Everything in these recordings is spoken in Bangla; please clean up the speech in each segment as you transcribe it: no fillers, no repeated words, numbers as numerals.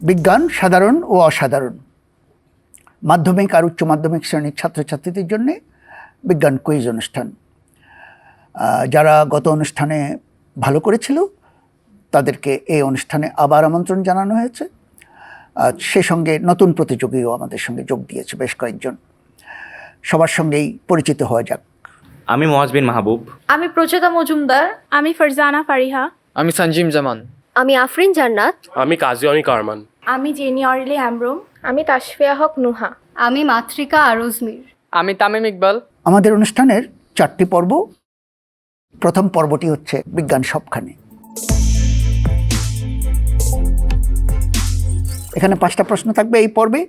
বিজ্ঞান সাধারণ ও অসাধারণ মাধ্যমিক আর উচ্চ মাধ্যমিক শ্রেণীর ছাত্রছাত্রীদের জন্য বিজ্ঞান কুইজ অনুষ্ঠান। যারা গত অনুষ্ঠানে ভালো করেছিল তাদেরকে এই অনুষ্ঠানে আবার আমন্ত্রণ জানানো হয়েছে। সে সঙ্গে নতুন প্রতিযোগীও আমাদের সঙ্গে যোগ দিয়েছে বেশ কয়েকজন। সবার সঙ্গেই পরিচিত হওয়া যাক। আমি মোয়াজ বিন মাহবুব। আমি প্রচেতা মজুমদার। আমি ফারজানা ফারিহা। আমি সঞ্জিম জামান। আমি আফরিন জান্নাত। আমি কাজিয়ানি কারমান। আমি জেনি অরিলি হ্যামব্রম। আমি তাসফিয়া হক নুহা। আমি মাতৃকা আরজমির। আমি তামিম ইকবাল। আমাদের অনুষ্ঠানের 4টি পর্ব। প্রথম পর্বটি হচ্ছে বিজ্ঞান সবখানে। এখানে 5টা প্রশ্ন থাকবে এই পর্বে।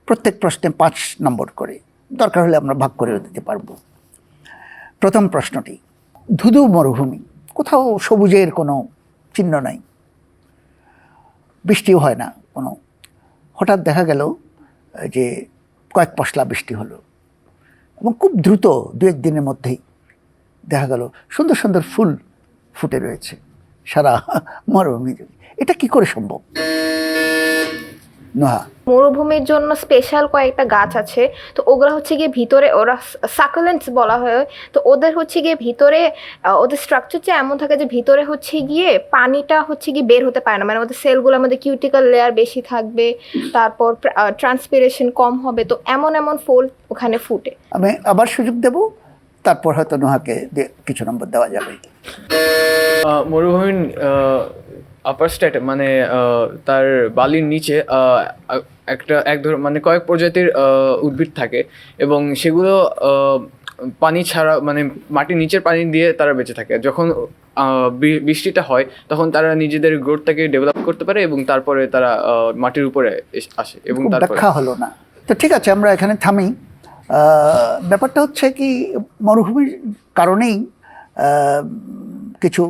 প্রত্যেক প্রশ্নে 5 নম্বর করে, দরকার হলে আমরা ভাগ করেও দিতে পারবো। প্রথম প্রশ্নটি, ধুধু মরুভূমি, কোথাও সবুজের কোনো চিহ্ন নাই, বৃষ্টিও হয় না কোনো। হঠাৎ দেখা গেল যে কয়েক পশলা বৃষ্টি হলো এবং খুব দ্রুত 2-1 দিনের মধ্যেই দেখা গেল সুন্দর সুন্দর ফুল ফুটে রয়েছে সারা মরুভূমি। এটা কি করে সম্ভব? নোহা। মরুভূমির জন্য স্পেশাল কয়েকটা গাছ আছে, তো ওগুলো হচ্ছে গিয়ে ভিতরে, ওরা সাকুলেন্টস বলা হয়। তো ওদের হচ্ছে গিয়ে ভিতরে ওদের স্ট্রাকচারটা এমন থাকে যে ভিতরে হচ্ছে গিয়ে পানিটা হচ্ছে গিয়ে বের হতে পারে না, মানে ওদের সেলগুলোর মধ্যে কিউটিক্যাল লেয়ার বেশি থাকবে, তারপর ট্রান্সপিরেশন কম হবে। তো এমন এমন ফুল ওখানে ফুটে। আমি আবার সুযোগ দেব, তারপর হয়তো নোহাকে কিছু নম্বর দেওয়া যাবে। মরুভূমির আপার স্ট্যাট মানে তার বালির নিচে মানে কয়েক প্রজাতির উদ্ভিদ থাকে এবং সেগুলো পানি ছাড়া মানে মাটির নিচের পানি দিয়ে তারা বেঁচে থাকে। যখন বৃষ্টিটা হয় তখন তারা নিজেদের গ্রোথটাকে ডেভেলপ করতে পারে এবং তারপরে তারা মাটির উপরে আসে এবং তারপরে ব্যাখ্যা হলো না। তো ঠিক আছে, আমরা এখানে থামি। ব্যাপারটা হচ্ছে কি, মরুভূমির কারণেই কিছু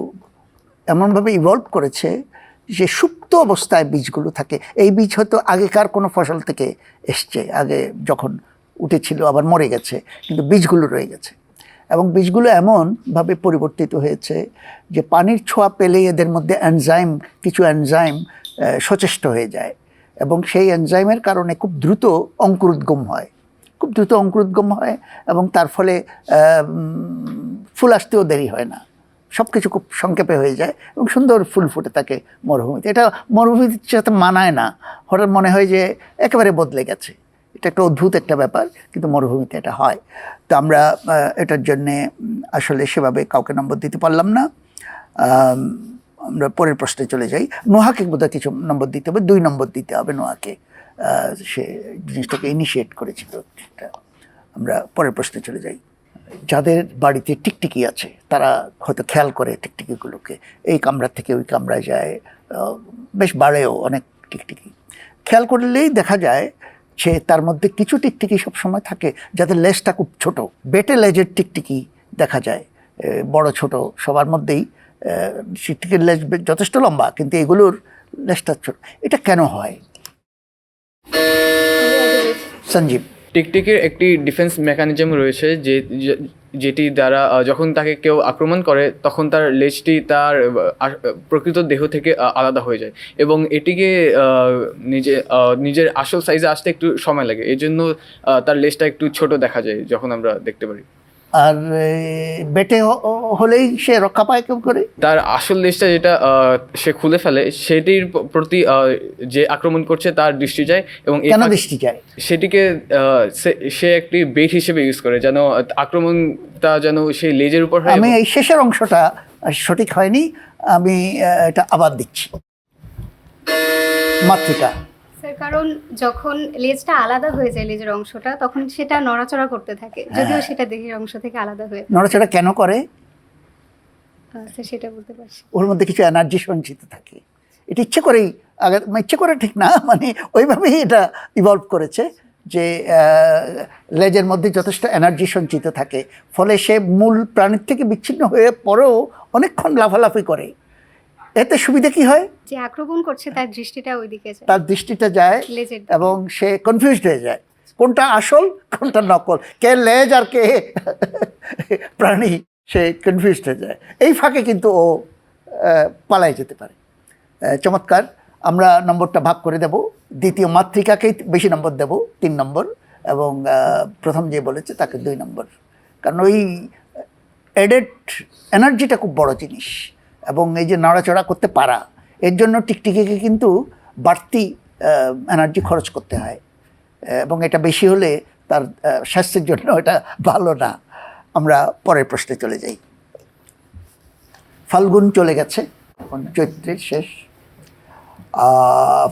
এমনভাবে ইভলভ করেছে যে সুপ্ত অবস্থায় বীজগুলো থাকে। এই বীজ হয়তো আগেকার কোনো ফসল থেকে এসছে, আগে যখন উঠেছিল আবার মরে গেছে, কিন্তু বীজগুলো রয়ে গেছে। এবং বীজগুলো এমনভাবে পরিবর্তিত হয়েছে যে পানির ছোঁয়া পেলেই এদের মধ্যে কিছু এনজাইম সচেষ্ট হয়ে যায় এবং সেই এনজাইমের কারণে খুব দ্রুত অঙ্কুরোদ্গম হয়, এবং তার ফলে ফুল আসতেও দেরি হয় না, সব কিছু খুব সংক্ষেপে হয়ে যায় এবং সুন্দর ফুল ফুটে থাকে মরুভূমিতে। এটা মরুভূমির সাথে মানায় না, হঠাৎ মনে হয় যে একেবারে বদলে গেছে। এটা একটা অদ্ভুত একটা ব্যাপার, কিন্তু মরুভূমিতে এটা হয়। তো আমরা এটার জন্যে আসলে সেভাবে কাউকে নম্বর দিতে পারলাম না। আমরা পরের প্রশ্নে চলে যাই। নোহাকে বোধহয় কিছু নম্বর দিতে হবে, 2 নম্বর দিতে হবে নোহাকে। সে জিনিসটাকে ইনিশিয়েট করেছিল। আমরা পরের প্রশ্নে চলে যাই। যাদের বাড়িতে টিকটিকি আছে তারা হয়তো খেয়াল করে টিকটিকিগুলোকে, এই কামরা থেকে ওই কামরায় যায়, বেশ বাড়েও অনেক টিকটিকি। খেয়াল করলেই দেখা যায় যে তার মধ্যে কিছু টিকটিকি সবসময় থাকে যাদের লেজটা খুব ছোট। বেটে লেজের টিকটিকি দেখা যায়, বড় ছোট সবার মধ্যেই। টিকটিকির লেজ যথেষ্ট লম্বা, কিন্তু এগুলোর লেজটা ছোট। এটা কেন হয়? সঞ্জীব। টিকটিকির একটি ডিফেন্স মেকানিজম রয়েছে যেটি দ্বারা যখন তাকে কেউ আক্রমণ করে তখন তার লেজটি তার প্রকৃত দেহ থেকে আলাদা হয়ে যায় এবং এটিকে নিজের আসল সাইজে আসতে একটু সময় লাগে। এই জন্য তার লেজটা একটু ছোট দেখা যায় যখন আমরা দেখতে পারি। আর বেটে হলেই সে রক্ষা পায় কেউ করে। তার আসল লেজটা যেটা সে খুলে ফেলে সেটির প্রতি যে আক্রমণ করছে তার দৃষ্টি যায় এবং কেন দৃষ্টি যায়? সেটিকে সে একটি বেট হিসেবে ইউজ করে, যেন আক্রমণটা যেন সেই লেজের উপর হয়। আমি এই শেষের অংশটা সঠিক হয়নি, আমি এটা আবার দিচ্ছি। মাতৃকা। স্যার, কারণ যখন লেজটা আলাদা হয়ে যায়, লেজের অংশটা, তখন সেটা নড়াচড়া করতে থাকে, যদিও সেটা দেহের অংশ থেকে আলাদা হয়ে। নড়াচড়া কেন করে? স্যার সেটা বলতে পারছি। ওর মধ্যে কিছু এনার্জি সঞ্চিত থাকে। এটা ইচ্ছে করেই, ইচ্ছে করে ঠিক না, মানে ওইভাবেই এটা ইভলভ করেছে যে লেজের মধ্যে যথেষ্ট এনার্জি সঞ্চিত থাকে, ফলে সে মূল প্রাণীর থেকে বিচ্ছিন্ন হয়ে পরেও অনেকক্ষণ লাফালাফি করে। এতে সুবিধা কি হয়? যে আক্রমণ করছে তার দৃষ্টিটা ওইদিকে যায়, তার দৃষ্টিটা যায় লেজের এবং সে কনফিউজড হয়ে যায় কোনটা আসল কোনটা নকল, কে লেজ আর কে প্রাণী, সে কনফিউজড হয়ে যায়। এই ফাঁকে কিন্তু ও পালায় যেতে পারে। চমৎকার। আমরা নম্বরটা ভাগ করে দেব, দ্বিতীয় মাতৃকাকেই বেশি নম্বর দেব 3 নম্বর, এবং প্রথম যে বলেছে তাকে 2 নম্বর। কারণ ওই এডেড এনার্জিটা খুব বড় জিনিস, এবং এই যে নড়াচড়া করতে পারা, এর জন্য টিকটিকিকে কিন্তু বাড়তি এনার্জি খরচ করতে হয়, এবং এটা বেশি হলে তার স্বাস্থ্যের জন্য এটা ভালো না। আমরা পরের প্রশ্নে চলে যাই। ফাল্গুন চলে গেছে, এখন চৈত্রের শেষ।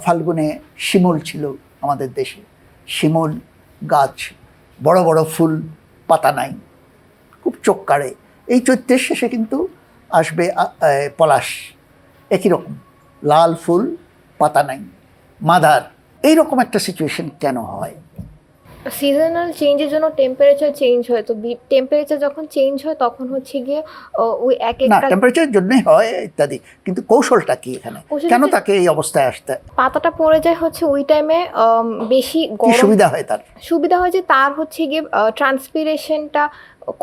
ফাল্গুনে শিমুল ছিল আমাদের দেশে, শিমুল গাছ, বড় বড় ফুল, পাতা নাই, খুব চোখ কাড়ে। এই চৈত্রের শেষে কিন্তু আসবে পলাশ, একই রকম লাল ফুল, পাতা নাই, মাদার। এইরকম একটা সিচুয়েশন কেন হয়? সিজনাল চেঞ্জের জন্য টেম্পারেচার চেঞ্জ হয়, তো টেম্পারেচার যখন চেঞ্জ হয় তখন হচ্ছে গিয়ে ওই এক না, একটা টেম্পারেচারের জন্যই হয় ইত্যাদি, কিন্তু কৌশলটা কি এখানে, কৌশলটা কেন হচ্ছে- তাকে এই অবস্থায় আসতে, পাতাটা পড়ে যায় হচ্ছে ওই টাইমে বেশি কি গরম। সুবিধা হয় তার? সুবিধা হয় যে তার হচ্ছে গিয়ে ট্রান্সপিরেশনটা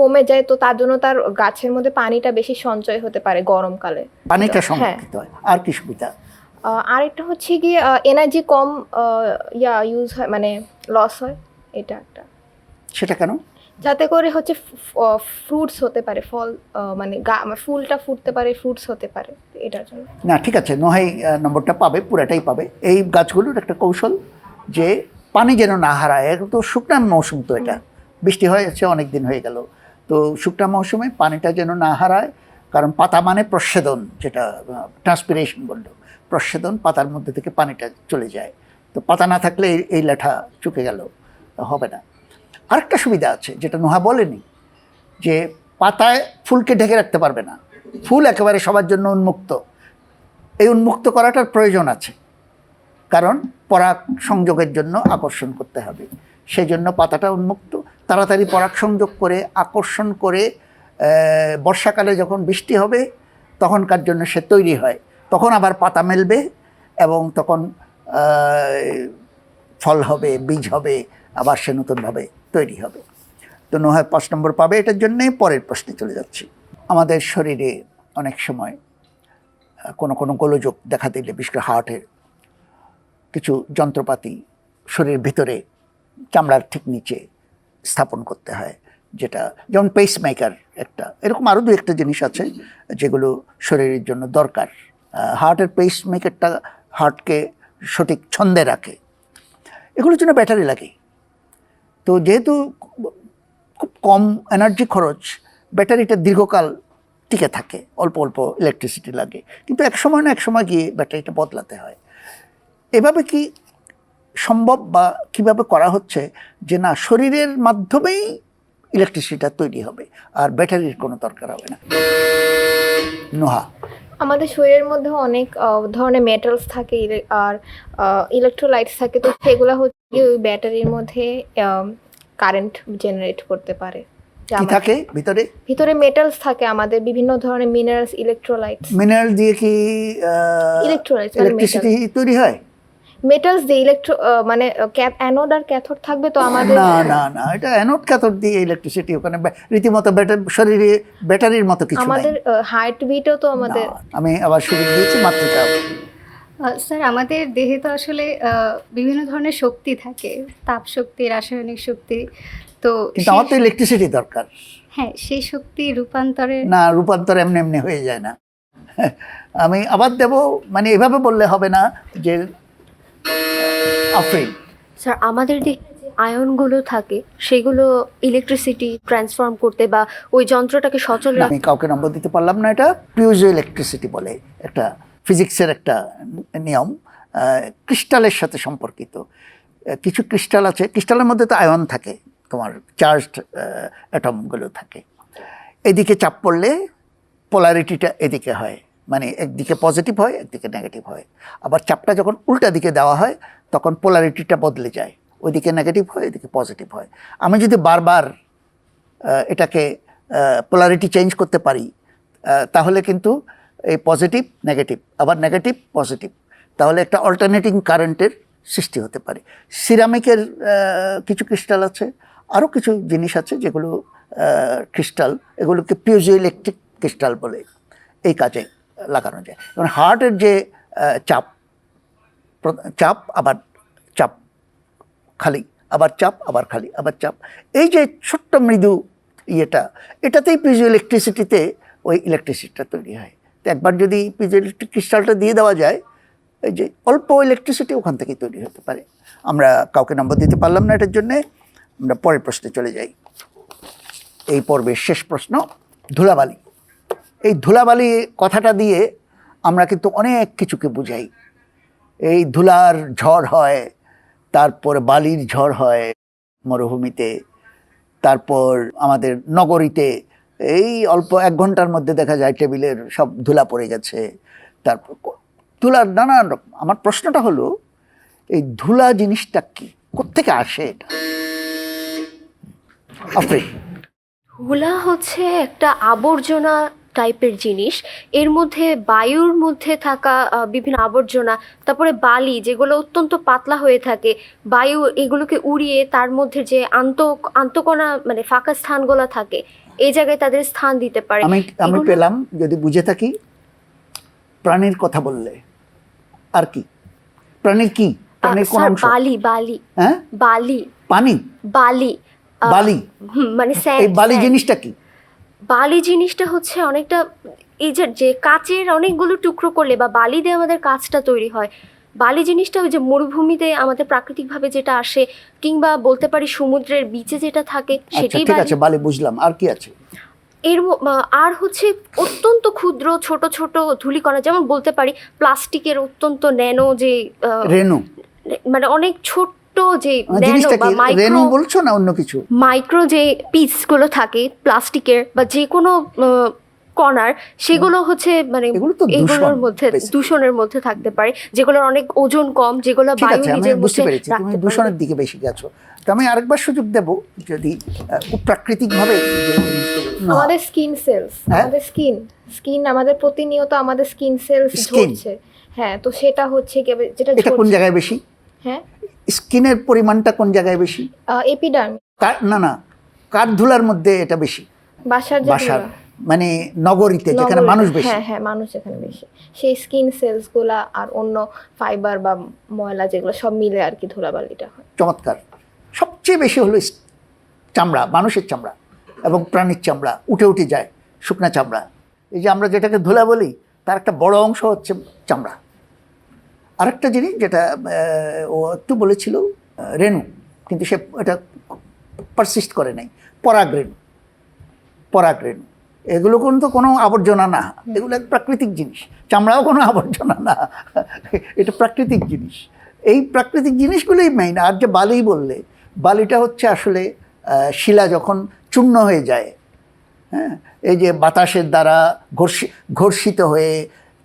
কমে যায়, তো তার জন্য তার গাছের মধ্যে পানিটা বেশি সঞ্চয় হতে পারে গরমকালে। পানিটা হ্যাঁ। সংরক্ষিত হয়। আর কি সুবিধা? আরেকটা হচ্ছে গিয়ে এনার্জি কম ইউজ হয়, মানে লস হয়, এটা একটা। সেটা কেন? যাতে করে হচ্ছে ফ্রুটস হতে পারে, ফল মানে ফুলটা ফুটতে পারে, ফ্রুটস হতে পারে, এটার জন্য। না, ঠিক আছে, নোহাই নম্বরটা পাবে, পুরাটাই পাবে। এই গাছগুলোর একটা কৌশল যে পানি যেন না হারায়। তো শুকনা মৌসুম, তো এটা বৃষ্টি হয়েছে অনেক দিন হয়ে গেল, তো শুকনা মৌসুমে পানিটা যেন না হারায়। কারণ পাতা মানে প্রস্বেদন, যেটা ট্রান্সপিরেশন বললো, প্রস্বেদন, পাতার মধ্যে থেকে পানিটা চলে যায়। তো পাতা না থাকলে এই লেঠা চুকে গেল, হবে না। আরেকটা সুবিধা আছে যেটা নোহা বলেনি, যে পাতায় ফুলকে ঢেকে রাখতে পারবে না, ফুল একেবারে সবার জন্য উন্মুক্ত। এই উন্মুক্ত করাটার প্রয়োজন আছে, কারণ পরাগ সংযোগের জন্য আকর্ষণ করতে হবে, সেই জন্য পাতাটা উন্মুক্ত। তাড়াতাড়ি পরাগ সংযোগ করে আকর্ষণ করে বর্ষাকালে যখন বৃষ্টি হবে তখনকার জন্য সে তৈরি হয়, তখন আবার পাতা মেলবে, এবং তখন ফল হবে, বীজ হবে, আবার সে নতুনভাবে তৈরি হবে। তো নোহা 5 নম্বর পাবে এটার জন্যে। পরের প্রশ্নে চলে যাচ্ছি। আমাদের শরীরে অনেক সময় কোনো কোনো গোলযোগ দেখা দিলে, বিশেষ করে হার্টের কিছু যন্ত্রপাতি শরীরের ভিতরে চামড়ার ঠিক নিচে স্থাপন করতে হয়, যেটা যেমন পেসমেকার একটা, এরকম আরও 2-1টা জিনিস আছে যেগুলো শরীরের জন্য দরকার। হার্টের পেসমেকারটা হার্টকে সঠিক ছন্দে রাখে, এগুলোর জন্য ব্যাটারি লাগে। তো যেহেতু খুব কম এনার্জি খরচ, ব্যাটারিটা দীর্ঘকাল টিকে থাকে, অল্প অল্প ইলেকট্রিসিটি লাগে, কিন্তু এক সময় না এক সময় গিয়ে ব্যাটারিটা বদলাতে হয়। এভাবে কি সম্ভব, বা কিভাবে করা হচ্ছে যে না শরীরের মাধ্যমেই ইলেকট্রিসিটিটা তৈরি হবে আর ব্যাটারির কোনো দরকার হবে না? নোহা। আমাদের শরীরের মধ্যে অনেক ধরনের মেটালস থাকে, আর ইলেকট্রোলাইটস থাকে, তো সেগুলো হচ্ছে গিয়ে ওই ব্যাটারির মধ্যে কারেন্ট জেনারেট করতে পারে। কি থাকে ভিতরে? ভিতরে মেটালস থাকে আমাদের, বিভিন্ন ধরনের মিনারেলস, ইলেকট্রোলাইটস। মিনারেল দিয়ে কি Electrolytes, মানে ইলেকট্রিসিটি তৈরি হয়? মেটালস দিয়ে মানে অ্যানোড আর ক্যাথোড থাকবে, তো আমাদের না না না, এটা অ্যানোড ক্যাথোড দিয়ে ইলেকট্রিসিটি, ওখানে রীতিমতো শরীরে ব্যাটারির মতো কিছু নাই। আমাদের হার্ট বিটও তো আমাদের। না, আমি আবার সুযোগ দিয়েছি মাতৃকা। স্যার, আমাদের দেহে তো আসলে বিভিন্ন ধরনের শক্তি থাকে, তাপ শক্তি, রাসায়নিক শক্তি। তো কিন্তু আমার তো ইলেকট্রিসিটি দরকার। হ্যাঁ, সেই শক্তি রূপান্তরের না, রূপান্তর এমনি এমনি হয়ে যায় না। আমি আবার দেব, মানে এভাবে বললে হবে না যে আফরিন। স্যার, আমাদের দেহে যে আয়নগুলো থাকে সেগুলো ইলেকট্রিসিটি ট্রান্সফর্ম করতে বা ওই যন্ত্রটাকে সচল আমি কাউকে নম্বর দিতে পারলাম না, এটা পিউজো ইলেকট্রিসিটি বলে, একটা ফিজিক্সের একটা নিয়ম, ক্রিস্টালের সাথে সম্পর্কিত। কিছু ক্রিস্টাল আছে, ক্রিস্টালের মধ্যে তো আয়ন থাকে, তোমার চার্জড অ্যাটমগুলো থাকে। এদিকে চাপ পড়লে পোলারিটিটা এদিকে হয়, মানে একদিকে পজিটিভ হয়, একদিকে নেগেটিভ হয়। আবার চাপটা যখন উল্টা দিকে দেওয়া হয় তখন পোলারিটিটা বদলে যায়, ওইদিকে নেগেটিভ হয়, এদিকে পজিটিভ হয়। আমি যদি বারবার এটাকে পোলারিটি চেঞ্জ করতে পারি, তাহলে কিন্তু এই পজিটিভ নেগেটিভ, আবার নেগেটিভ পজিটিভ, তাহলে একটা অল্টারনেটিং কারেন্টের সৃষ্টি হতে পারে। সিরামিকের কিছু ক্রিস্টাল আছে, আরও কিছু জিনিস আছে যেগুলো ক্রিস্টাল, এগুলোকে পিউজো ইলেকট্রিক ক্রিস্টাল বলে, এই কাজে লাগানো যায়। এবং হার্টের যে চাপ, চাপ আবার চাপ, খালি, আবার চাপ আবার খালি, আবার চাপ। এই যে ছোট্ট মৃদু এটাতেই পিজো ইলেকট্রিসিটিতে ওই ইলেকট্রিসিটিটা তৈরি হয়। তো একবার যদি পিজো ইলেকট্রিক ক্রিস্টালটা দিয়ে দেওয়া যায়, এই যে অল্প ইলেকট্রিসিটি ওখান থেকেই তৈরি হতে পারে। আমরা কাউকে নম্বর দিতে পারলাম না এটার জন্যে। আমরা পরের প্রশ্নে চলে যাই। এই পর্বের শেষ প্রশ্ন, ধুলাবালি। এই ধুলাবালি কথাটা দিয়ে আমরা কিন্তু অনেক কিছুকে বুঝাই। এই ধুলার ঝড় হয়, তারপর বালির ঝড় হয় মরুভূমিতে, তারপর আমাদের নগরীতে এই অল্প 1 ঘন্টার মধ্যে দেখা যায় টেবিলের সব ধুলা পড়ে গেছে। তারপর ধুলার নানান রকম। আমার প্রশ্নটা হলো, এই ধুলা জিনিসটা কি, কোত্থেকে আসে এটা? আফরিন। ধুলা হচ্ছে একটা আবর্জনা টাইপের জিনিস। এর মধ্যে বায়ুর মধ্যে থাকা বিভিন্ন আবর্জনা, তারপরে বালি যেগুলো অত্যন্ত পাতলা হয়ে থাকে, বায়ু এগুলোকে উড়িয়ে তার মধ্যে যে আন্তঃকণা মানে ফাঁকা স্থানগুলো থাকে, এই জায়গায় তাদের স্থান দিতে পারে। আমি এগুলো- পেলাম, যদি বুঝে থাকি, প্রাণীর কথা বললে আর কি? প্রাণীর কি? প্রাণীর কোন স্যার, অংশ? বালি হ্যাঁ, বালি পানি, বালি বালি। মানে এই বালি sand। জিনিসটা কি? বালি জিনিসটা হচ্ছে অনেকটা এই যে কাচের অনেকগুলো টুকরো করলে বা বালি দিয়ে আমাদের কাচটা তৈরি হয়। বালি জিনিসটা ওই যে মরুভূমিতে আমাদের প্রাকৃতিকভাবে যেটা আসে, কিংবা বলতে পারি সমুদ্রের বিচে যেটা থাকে, আচ্ছা, সেটাই ঠিক বালি। আছে, বালি বুঝলাম। আর কি আছে? আর হচ্ছে অত্যন্ত ক্ষুদ্র ছোট ছোট ধূলিকণা, যেমন বলতে পারি প্লাস্টিকের অত্যন্ত ন্যানো যে রেণু। মানে অনেক ছোট্ট যে ন্যানো জিনিসটা বা কি? রেণু মাইক্রো বলছো না অন্য কিছু? মাইক্রো যে পিসগুলো থাকে প্লাস্টিকের বা যে কোনো কণার, সেগুলো হচ্ছে মানে এগুলো তো দূষণ, এগুলোর মধ্যে basically। দূষণের মধ্যে থাকতে পারে, যেগুলোর অনেক ওজন কম, যেগুলো ঠিক বায়ু আছে, আমি নিজের বুঝতে মধ্যে পেরেছি তুমি রাখতে দূষণের পারে। দিকে বেশি গেছো। তো আমি আরেকবার সুযোগ দেব, যদি খুব প্রাকৃতিকভাবে যে জিনিসগুলো- আমাদের স্কিন সেলস, হ্যাঁ? আমাদের স্কিন আমাদের প্রতিনিয়ত আমাদের স্কিন সেলস Skin? ঝরছে। হ্যাঁ, তো সেটা হচ্ছে কি, যেটা এটা কোন ঝরছে। জায়গায় বেশি? হ্যাঁ, স্কিনের পরিমাণটা কোন জায়গায় বেশি? এপিডার্মি, না, কার ধুলার মধ্যে এটা বেশি? বাসার যে বাসার, ধুলা। মানে নগরীতে যেখানে নগরীতে, মানুষ বেশি। হ্যাঁ হ্যাঁ, মানুষ এখানে বেশি, সেই স্কিন সেলস গুলা আর অন্য ফাইবার বা ময়লা যেগুলো সব মিলে আর কি ধুলাবালিটা হয়। চমৎকার। সবচেয়ে বেশি হলো চামড়া, মানুষের চামড়া এবং প্রাণীর চামড়া উঠে উঠে যায়, শুকনা চামড়া। এই যে আমরা যেটাকে ধুলা বলি, তার একটা বড় অংশ হচ্ছে চামড়া। আরেকটা জিনিস যেটা ও একটু বলেছিল, রেণু, কিন্তু সে এটা পারসিস্ট করে নাই, পরাগরেণু। এগুলো কিন্তু কোনো আবর্জনা না, এগুলো এক প্রাকৃতিক জিনিস। চামড়াও কোনো আবর্জনা না, এটা প্রাকৃতিক জিনিস। এই প্রাকৃতিক জিনিসগুলোই মেইন। আর যে বালি বললে, বালিটা হচ্ছে আসলে শিলা যখন চূর্ণ হয়ে যায়, হ্যাঁ, এই যে বাতাসের দ্বারা ঘর্ষিত হয়ে,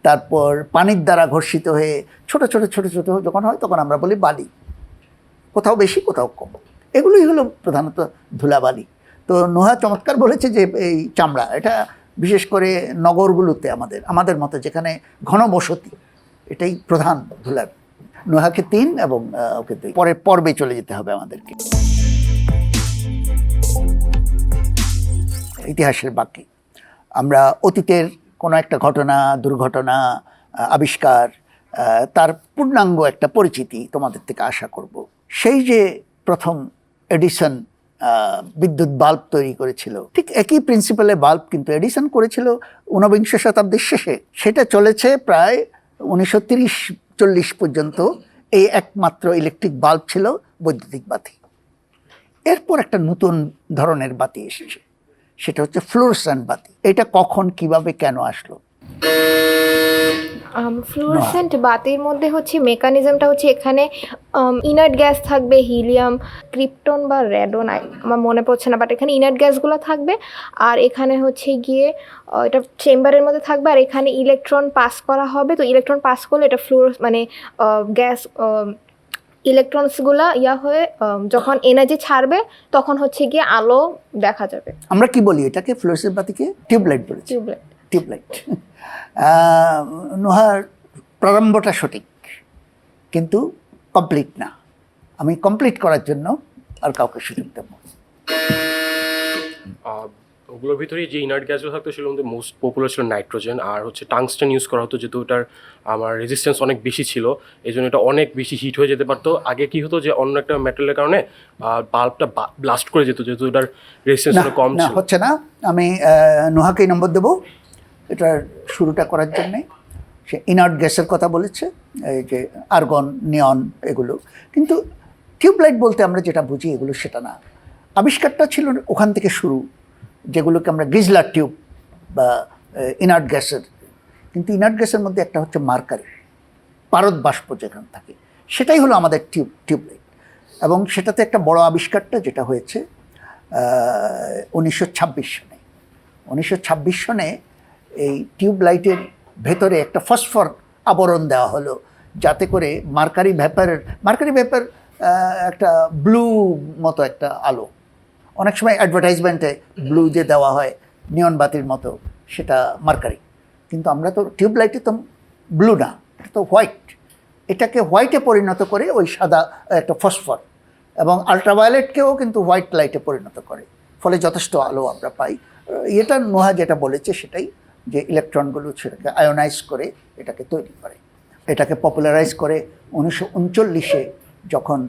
তারপর পানির দ্বারা ঘর্ষিত হয়ে ছোট ছোট ছোট ছোট যখন হয়, তখন আমরা বলি বালি। কোথাও বেশি, কোথাও কম। এগুলোই হলো প্রধানত ধুলাবালি। তো নোহা চমৎকার বলেছে যে এই চামড়া, এটা বিশেষ করে নগরগুলোতে আমাদের মতো যেখানে ঘনবসতি, এটাই প্রধান ধুলার। নোহাকে 3 এবং ওকে 2। পরের পর্বে চলে যেতে হবে আমাদেরকে। ইতিহাসের বাকি আমরা অতীতের কোনো একটা ঘটনা, দুর্ঘটনা, আবিষ্কার, তার পূর্ণাঙ্গ একটা পরিচিতি তোমাদের থেকে আশা করব। সেই যে প্রথম এডিসন বিদ্যুৎ বাল্ব তৈরি করেছিল, ঠিক একই প্রিন্সিপালে বাল্ব কিন্তু এডিসন করেছিল 19বিংশ শতাব্দীর শেষে। সেটা চলেছে প্রায় 1930-40 পর্যন্ত। এই একমাত্র ইলেকট্রিক বাল্ব ছিল বৈদ্যুতিক বাতি। এরপর একটা নতুন ধরনের বাতি এসেছে, সেটা হচ্ছে ফ্লুরোসেন্ট বাতি। এটা কখন, কিভাবে, কেন আসলো? ফ্লুরোসেন্ট বাতির মধ্যে হচ্ছে মেকানিজমটা হচ্ছে, এখানে ইনার্ট গ্যাস থাকবে, হিলিয়াম, ক্রিপ্টন বা রেডন, আমার মনে পড়ছে না, বাট এখানে ইনার্ট গ্যাসগুলো থাকবে। আর এখানে হচ্ছে গিয়ে এটা চেম্বারের মধ্যে থাকবে, আর এখানে ইলেকট্রন পাস করা হবে। তো ইলেকট্রন পাস করলে এটা মানে গ্যাস ইলেকট্রনসগুলো হয়ে যখন এনার্জি ছাড়বে, তখন হচ্ছে গিয়ে আলো দেখা যাবে। আমরা কি বলি এটাকে? ফ্লুরোসেন্ট বাতিকে টিউবলাইট বলেছি। টিউবলাইট। নোহার প্রারম্ভটা সঠিক, কিন্তু কমপ্লিট না। আমি কমপ্লিট করার জন্য আর কাউকে সুযোগ দেব। সবগুলোর ভিতরেই যে ইনার্ট গ্যাসগুলো থাকতো সেগুলোর মধ্যে মোস্ট পপুলার ছিল নাইট্রোজেন, আর হচ্ছে টাংস্টেন ইউজ করা হতো যেহেতু ওটার আমার রেজিস্ট্যান্স অনেক বেশি ছিল, এই জন্য এটা অনেক বেশি হিট হয়ে যেতে পারতো। আগে কি হতো যে অন্য একটা মেটালের কারণে বাল্বটা ব্লাস্ট করে যেত যেহেতু ওটার রেজিস্ট্যান্স না কম না ছিল। হচ্ছে না, আমি নোহাকেই নম্বর দেবো এটার শুরুটা করার জন্যে। সে ইনার্ট গ্যাসের কথা বলেছে, এই যে আর্গন, নিয়ন এগুলো, কিন্তু টিউবলাইট বলতে আমরা যেটা বুঝি এগুলো সেটা না। আবিষ্কারটা ছিল ওখান থেকে শুরু, যেগুলোকে আমরা গ্রিজলার টিউব বা ইনার্ট গ্যাসের, কিন্তু ইনার্ট গ্যাসের মধ্যে একটা হচ্ছে মার্কারি, পারদ বাষ্প যেখানে থাকে, সেটাই হলো আমাদের টিউবলাইট। এবং সেটাতে একটা বড় আবিষ্কারটা যেটা হয়েছে 1926 সনে। 1926 সনে এই টিউবলাইটের ভেতরে একটা ফসফর আবরণ দেওয়া হলো, যাতে করে মার্কারি ভ্যাপার একটা ব্লু মতো একটা আলো, অনেক সময় অ্যাডভার্টাইজমেন্টে ব্লু যে দেওয়া হয় নিয়ন বাতির মতো, সেটা মার্কারি। কিন্তু আমরা তো টিউবলাইটে তো ব্লু না, এটা তো হোয়াইট, এটাকে হোয়াইটে পরিণত করে ওই সাদা একটা ফসফর, এবং আলট্রাভায়োলেটকেও কিন্তু হোয়াইট লাইটে পরিণত করে, ফলে যথেষ্ট আলো আমরা পাই। এটা নোহা যেটা বলেছে সেটাই, যে ইলেকট্রনগুলো সেটাকে আয়োনাইজ করে এটাকে তৈরি করে। এটাকে পপুলারাইজ করে 1939-এ যখন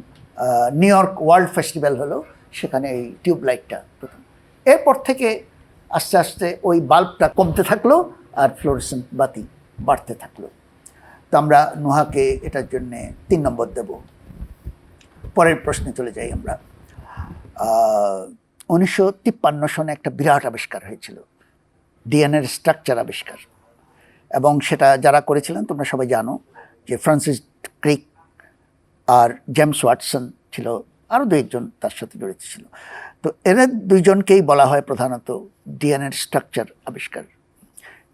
নিউ ইয়র্ক ওয়ার্ল্ড ফেস্টিভ্যাল হলো, সেখানে এই টিউবলাইটটা প্রথম। এরপর থেকে আস্তে আস্তে ওই বাল্বটা কমতে থাকলো আর ফ্লোরেসেন্ট বাতি বাড়তে থাকলো। তো আমরা নোহাকে এটার জন্যে 3 নম্বর দেব। পরের প্রশ্নে চলে যাই আমরা। 1953 সনে একটা বিরাট আবিষ্কার হয়েছিল, ডিএনএর স্ট্রাকচার আবিষ্কার, এবং সেটা যারা করেছিলেন তোমরা সবাই জানো, যে ফ্রান্সিস ক্রিক আর জেমস ওয়াটসন ছিল, আরও 2-1 তার সাথে জড়িত ছিল। তো এরা 2জনকেই বলা হয় প্রধানত ডিএনএর স্ট্রাকচার আবিষ্কার।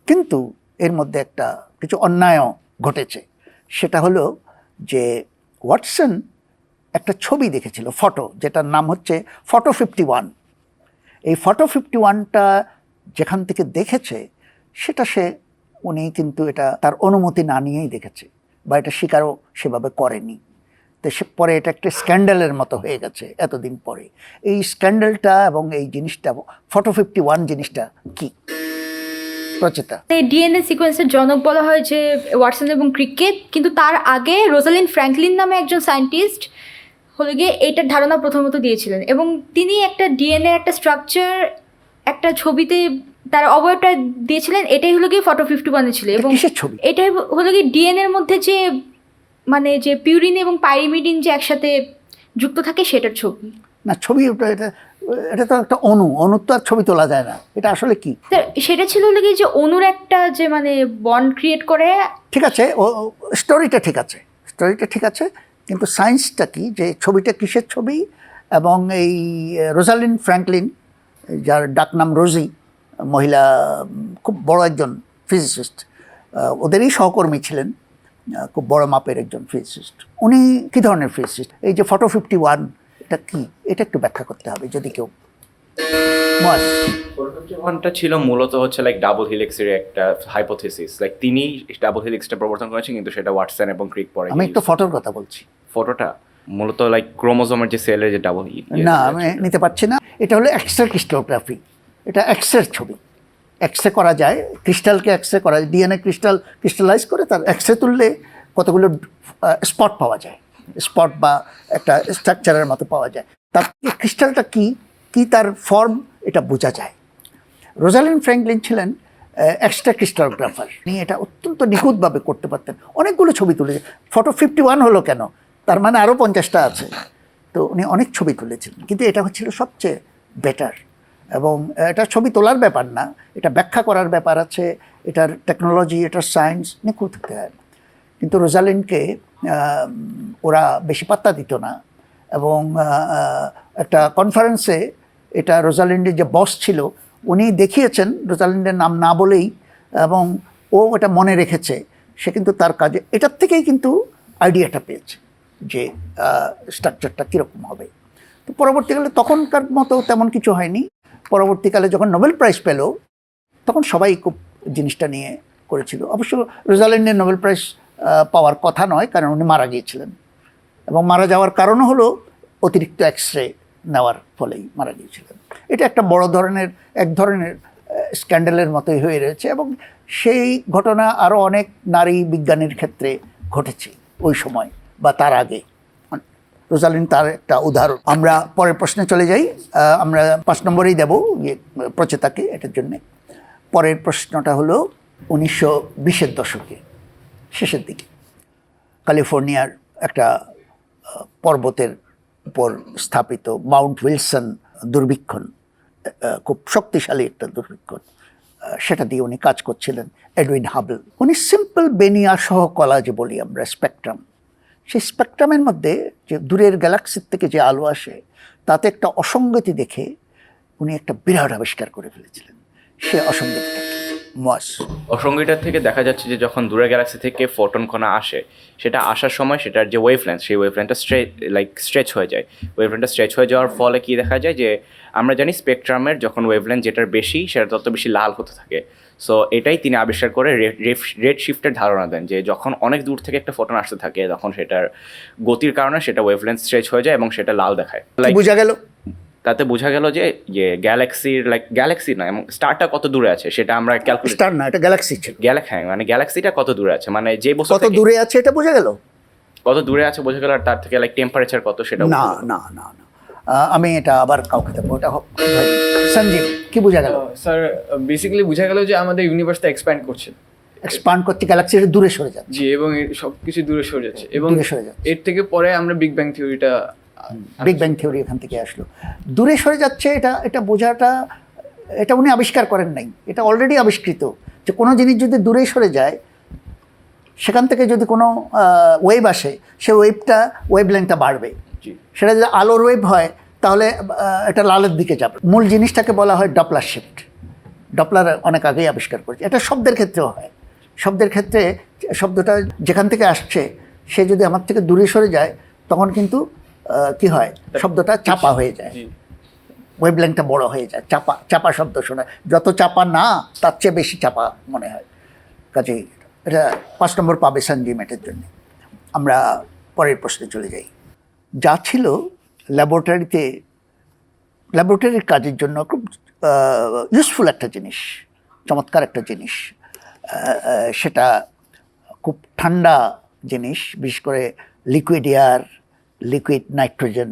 কিন্তু এর মধ্যে একটা কিছু অন্যায়ও ঘটেছে, সেটা হলো যে ওয়াটসন একটা ছবি দেখেছিল, ফটো, যেটার নাম হচ্ছে ফটো 51। এই ফটো 51টা যেখান থেকে দেখেছে সেটা উনি কিন্তু এটা তার অনুমতি না নিয়েই দেখেছে, বা এটা স্বীকারও সেভাবে করেনি। তো সে পরে এটা একটা স্ক্যান্ডালের মতো হয়ে গেছে এতদিন পরে। এই স্ক্যান্ডালটা এবং এই জিনিসটা, ফটো 51 জিনিসটা কি প্রচেতা? এই ডিএনএ সিকোয়েন্সের জনক বলা হয় যে ওয়াটসন এবং ক্রিককে, কিন্তু তার আগে রোজালিন ফ্র্যাঙ্কলিন নামে একজন সায়েন্টিস্ট হলো গিয়ে এইটার ধারণা প্রথমত দিয়েছিলেন, এবং তিনি একটা ডিএনএ একটা স্ট্রাকচার একটা ছবিতে তার অবয়বটা দিয়েছিলেন। এটাই হলো গিয়ে ফটো 51 ছিল, এবং কিসের ছবি? এটাই হলো গিয়ে ডিএনএর মধ্যে যে মানে যে পিউরিন এবং পাইরিমিডিন যে একসাথে যুক্ত থাকে সেটার ছবি। না, ছবি এটা তো একটা অনুর তো আর ছবি তোলা যায় না, এটা আসলে কি? সেটা ছিল হলো গিয়ে যে অনুর একটা যে মানে বন্ড ক্রিয়েট করে। ঠিক আছে, স্টোরিটা ঠিক আছে, কিন্তু সায়েন্সটা কি, যে ছবিটা কিসের ছবি? এবং এই রোজালিন ফ্র্যাঙ্কলিন, যার ডাকনাম রোজি, মহিলা, খুব বড় একজন ফিজিসিস্ট, ওদেরই সহকর্মী ছিলেন, খুব বড় মাপের একজন ফিজিসিস্ট। উনি কী ধরনের ফিজিসিস্ট? এই যে ফটো 51 এটা কি, এটা একটু ব্যাখ্যা করতে হবে যদি কেউ। ওয়ানটা ছিল মূলত হচ্ছে লাইক ডাবল হিলিক্সের একটা হাইপোথিসিস, লাইক তিনি ডাবল হিলিক্সটা প্রবর্তন করেছেন, কিন্তু সেটা ওয়াটসন এবং ক্রিক পরে। আমি একটু ফটোর কথা বলছি। ফটোটা মূলত লাইক ক্রোমোজোমের যে সেলের যে ডাবল না, আমি নিতে পারছি না। এটা হলো এক্সরে ক্রিস্টোগ্রাফি, এটা এক্সরের ছবি, এক্সরে করা যায়, ক্রিস্টালকে এক্সরে করা যায়, ডিএনএ ক্রিস্টালাইজ করে তার এক্সরে তুললে কতগুলো স্পট পাওয়া যায়, স্পট বা একটা স্ট্রাকচারের মতো পাওয়া যায়। তার ক্রিস্টালটা কি তার ফর্ম এটা বোঝা যায়। রোজালিন ফ্র্যাঙ্কলিন ছিলেন এক্সট্রা ক্রিস্টালোগ্রাফার, উনি এটা অত্যন্ত নিখুঁতভাবে করতে পারতেন, অনেকগুলো ছবি তুলেছে। ফটো 51 হলো কেন, তার মানে আরও 50টা আছে। তো উনি অনেক ছবি তুলেছিলেন, কিন্তু এটা হচ্ছিল সবচেয়ে বেটার। এবং এটা ছবি তোলার ব্যাপার না, এটা ব্যাখ্যা করার ব্যাপার আছে, এটার টেকনোলজি, এটার সায়েন্স নিখুঁত হতে হয়। কিন্তু রোজালিনকে ওরা বেশি পাত্তা দিত না, এবং একটা কনফারেন্সে এটা রোজালিন্ডের যে বস ছিল উনি দেখিয়েছেন রোজালিন্ডের নাম না বলেই, এবং ও এটা মনে রেখেছে। সে কিন্তু তার কাজে এটার থেকেই কিন্তু আইডিয়াটা পেয়েছে যে স্ট্রাকচারটা কীরকম হবে। তো পরবর্তীকালে তখনকার মতো তেমন কিছু হয়নি। পরবর্তীকালে যখন নোবেল প্রাইজ পেল তখন সবাই খুব জিনিসটা নিয়ে করেছিল। অবশ্য রোজালিন্ডের নোবেল প্রাইজ পাওয়ার কথা নয়, কারণ উনি মারা গিয়েছিলেন, এবং মারা যাওয়ার কারণ হলো অতিরিক্ত এক্সরে নেওয়ার ফলেই মারা গিয়েছিলেন। এটা একটা বড় ধরনের এক ধরনের স্ক্যান্ডালের মতোই হয়ে রয়েছে, এবং সেই ঘটনা আরও অনেক নারী বিজ্ঞানীর ক্ষেত্রে ঘটেছে ওই সময় বা তার আগে। রোজালিন তার একটা উদাহরণ। আমরা পরের প্রশ্নে চলে যাই। আমরা 5 নম্বরেই দেব প্রচেতাকে এটার জন্যে। পরের প্রশ্নটা হলো 1920-এর দশকে শেষের দিকে ক্যালিফোর্নিয়ার একটা পর্বতের উপর স্থাপিত মাউন্ট উইলসন দুর্বীক্ষণ, খুব শক্তিশালী একটা দুর্বীক্ষণ, সেটা দিয়ে উনি কাজ করছিলেন, এডউইন হাবল। উনি সিম্পল বেনিয়া সহ কলা যে বলি আমরা, স্পেকট্রাম, সেই স্পেকট্রামের মধ্যে যে দূরের গ্যালাক্সির থেকে যে আলো আসে তাতে একটা অসঙ্গতি দেখে উনি একটা বিরাট আবিষ্কার করে ফেলেছিলেন। সে অসঙ্গতিটা মস অসঙ্গীটার থেকে দেখা যাচ্ছে যে যখন দূরের গ্যালাক্সি থেকে ফোটন কণা আসে, সেটা আসার সময় সেটার যে ওয়েভলেন্থ, সেই ওয়েভলেন্থটা স্ট্রেচ হয়ে যায়। ওয়েভলেন্থটা স্ট্রেচ হয়ে যাওয়ার ফলে কি দেখা যায় যে আমরা জানি স্পেকট্রামের যখন ওয়েভলেন্থ যেটার বেশি সেটা তত বেশি লাল হতে থাকে। সো এটাই তিনি আবিষ্কার করে রেড শিফটের ধারণা দেন, যে যখন অনেক দূর থেকে একটা ফোটন আসতে থাকে তখন সেটার গতির কারণে সেটা ওয়েভলেন্থ স্ট্রেচ হয়ে যায় এবং সেটা লাল দেখায়। বোঝা গেল। তাতে বোঝা গেল যে গ্যালাক্সি না, এবং স্টারটা কত দূরে আছে সেটা আমরা ক্যালকুলেট, স্টার না, এটা গ্যালাক্সি ছিল। হ্যাঁ, মানে গ্যালাক্সিটা কত দূরে আছে, মানে যে বস্তু কত দূরে আছে এটা বোঝা গেল, কত দূরে আছে বোঝা গেল, আর তার থেকে টেম্পারেচার কত সেটা না না না না। আমি এটা আবার কাউকে দেবো, এটা সঞ্জীব কি বোঝা গেল? স্যার বেসিক্যালি বোঝা গেল যে আমাদের ইউনিভার্সটা এক্সপ্যান্ড করছে, এক্সপান্ড করছে, গ্যালাক্সির দূরে সরে যাচ্ছে। জি, এবং সব কিছু দূরে সরে যাচ্ছে, এবং দূরে সরে যাচ্ছে। এর থেকে পরে আমরা বিগ ব্যাং থিওরিটা, বিগ ব্যাং থিওরি এখান থেকে আসলো। দূরে সরে যাচ্ছে, এটা বোঝাটা, এটা উনি আবিষ্কার করেন নাই, এটা অলরেডি আবিষ্কৃত যে কোনো জিনিস যদি দূরে সরে যায়, সেখান থেকে যদি কোনো ওয়েভ আসে, সে ওয়েভলেন্থটা বাড়বে। সেটা যদি আলোর ওয়েভ হয় তাহলে এটা লালের দিকে যাবে। মূল জিনিসটাকে বলা হয় ডপলার শিফট। ডপলার অনেক আগেই আবিষ্কার করেছে। এটা শব্দের ক্ষেত্রেও হয়। শব্দের ক্ষেত্রে শব্দটা যেখান থেকে আসছে সে যদি আমার থেকে দূরে সরে যায়, তখন কিন্তু কি হয়, শব্দটা চাপা হয়ে যায়, ওয়েভলেন্থটা বড় হয়ে যায়, চাপা শব্দ শোনায়। যত চাপা না তার চেয়ে বেশি চাপা মনে হয়। কাজেই এটা 5 নম্বর পাবে সঞ্জীব এটার জন্য। আমরা পরের প্রশ্নে চলে যাই। যা ছিল ল্যাবরেটরির কাজের জন্য খুব ইউজফুল একটা জিনিস, চমৎকার একটা জিনিস, সেটা খুব ঠান্ডা জিনিস, বিশেষ করে লিকুইড এয়ার, লিকুইড নাইট্রোজেন,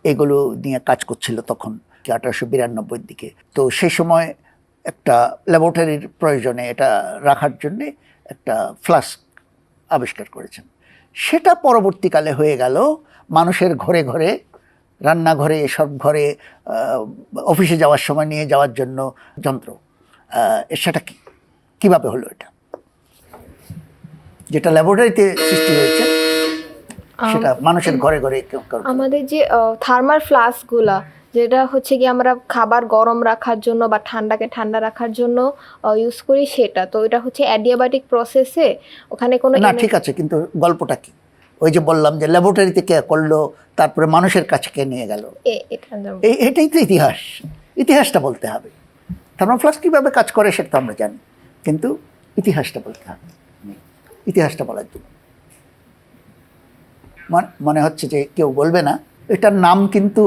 এগুলো নিয়ে কাজ করছিল তখন 1892-র দিকে। তো সেই সময় একটা ল্যাবরেটরির প্রয়োজনে এটা রাখার জন্যে একটা ফ্লাস্ক আবিষ্কার করেছেন। সেটা পরবর্তীকালে হয়ে গেল মানুষের ঘরে ঘরে, রান্নাঘরে, এসব ঘরে, অফিসে যাওয়ার সময় নিয়ে যাওয়ার জন্য যন্ত্র। সেটা কীভাবে হলো এটা, যেটা ল্যাবরেটরিতে সৃষ্টি হয়েছে, সেটা মানুষের ঘরে ঘরে? আমাদের যে থার্মাল ফ্লাস্কগুলা, যেটা হচ্ছে কি আমরা খাবার গরম রাখার জন্য বা ঠান্ডাকে ঠান্ডা রাখার জন্য ইউজ করি, সেটা তো এটা হচ্ছে অ্যাডিয়াবাটিক প্রসেসে, ওখানে কোনো না, ঠিক আছে, কিন্তু গল্পটা কি? ওই যে বললাম যে ল্যাবরেটরিতে কে করলো, তারপরে মানুষের কাছে কে নিয়ে গেল, এটাই তো ইতিহাসটা বলতে হবে। থার্মাল ফ্লাস্ক কীভাবে কাজ করে সেটা তো আমরা জানি, কিন্তু ইতিহাসটা বলতে হবে। ইতিহাসটা বলার জন্য মনে হচ্ছে যে কেউ বলবে না। এটার নাম কিন্তু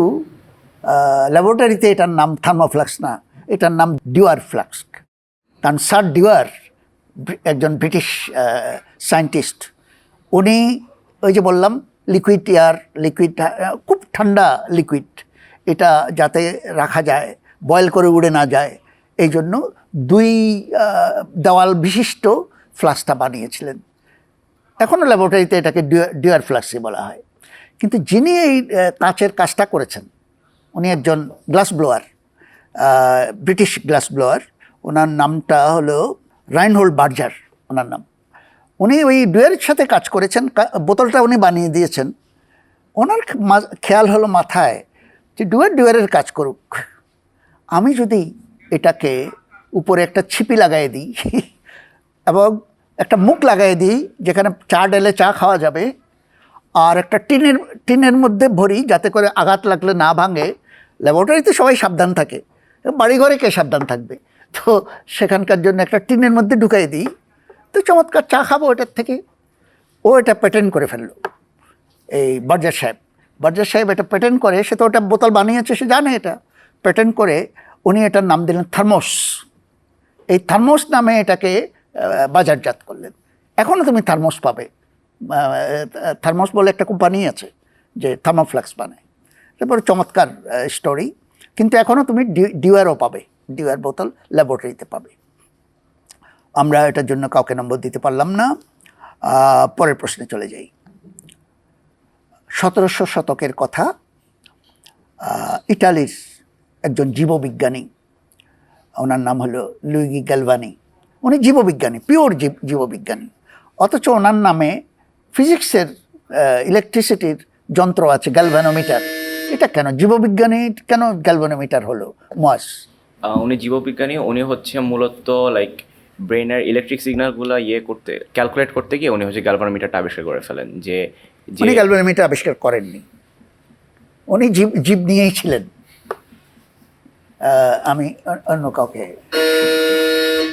ল্যাবরেটরিতে এটার নাম থার্মোফ্লাস্ক না, এটার নাম ডিওয়ার ফ্লাস্ক। কারণ স্যার ডিওয়ার একজন ব্রিটিশ সায়েন্টিস্ট, উনি ওই যে বললাম লিকুইড এয়ার, খুব ঠান্ডা লিকুইড, এটা যাতে রাখা যায়, বয়েল করে উড়ে না যায়, এই জন্য 2 দেওয়াল বিশিষ্ট ফ্লাস্কটা বানিয়েছিলেন। এখনও ল্যাবরেটরিতে এটাকে ডিওয়ার ফ্লাস্কই বলা হয়। কিন্তু যিনি এই কাঁচের কাজটা করেছেন, উনি একজন glass blower, British glass blower. ওনার নামটা হলো রাইনহোল্ড বার্জার, ওনার নাম। উনি ওই ডুয়ারের সাথে কাজ করেছেন, বোতলটা উনি বানিয়ে দিয়েছেন। ওনার খেয়াল হলো মাথায় যে ডুয়ারের কাজ করুক, আমি যদি এটাকে উপরে একটা ছিপি লাগাই দিই এবং একটা মুখ লাগাই দিই যেখানে চা ঢেলে চা খাওয়া যাবে, আর একটা টিনের মধ্যে ভরি যাতে করে আঘাত লাগলে না ভাঙে। ল্যাবরেটরিতে সবাই সাবধান থাকে, বাড়িঘরে কে সাবধান থাকবে? তো সেখানকার জন্য একটা টিনের মধ্যে ঢুকাই দিই, তো চমৎকার চা খাবো এটার থেকে। ও এটা প্যাটার্ন করে ফেললো, এই বার্জার সাহেব। বার্জার সাহেব এটা প্যাটেন্ট করে, সে তো ওটা বোতল বানিয়েছে, সে জানে এটা প্যাটেন্ট করে, উনি এটার নাম দিলেন থার্মোস। এই থার্মোস নামে এটাকে বাজারজাত করলেন। এখনও তুমি থার্মোস পাবে, থার্মোস বলে একটা কোম্পানি আছে যে থার্মোফ্লাক্স বানায়, তারপরে চমৎকার স্টোরি। কিন্তু এখনও তুমি ডিওয়ারও পাবে, ডিওয়ার বোতল ল্যাবরেটরিতে পাবে। আমরা এটার জন্য কাউকে নম্বর দিতে পারলাম না। পরের প্রশ্নে চলে যাই। 1700 শতকের কথা, ইটালির একজন জীববিজ্ঞানী, ওনার নাম হলো লুইগি গ্যালভানি। উনি জীববিজ্ঞানী, পিওর জীববিজ্ঞানী, অথচ ওনার নামে ফিজিক্সের ইলেকট্রিসিটির যন্ত্র আছে, গ্যালভানোমিটার। এটা কেন জীববিজ্ঞানী, কেন গ্যালভানোমিটার হলো মোয়াস? উনি জীববিজ্ঞানী, উনি হচ্ছে মূলত লাইক ব্রেনের ইলেকট্রিক সিগন্যালগুলো ক্যালকুলেট করতে গিয়ে উনি হচ্ছে গ্যালভানোমিটারটা আবিষ্কার করে ফেলেন। যে উনি গ্যালভানোমিটার আবিষ্কার করেননি, উনি জীব নিয়েই ছিলেন। আমি অন্য কাউকে।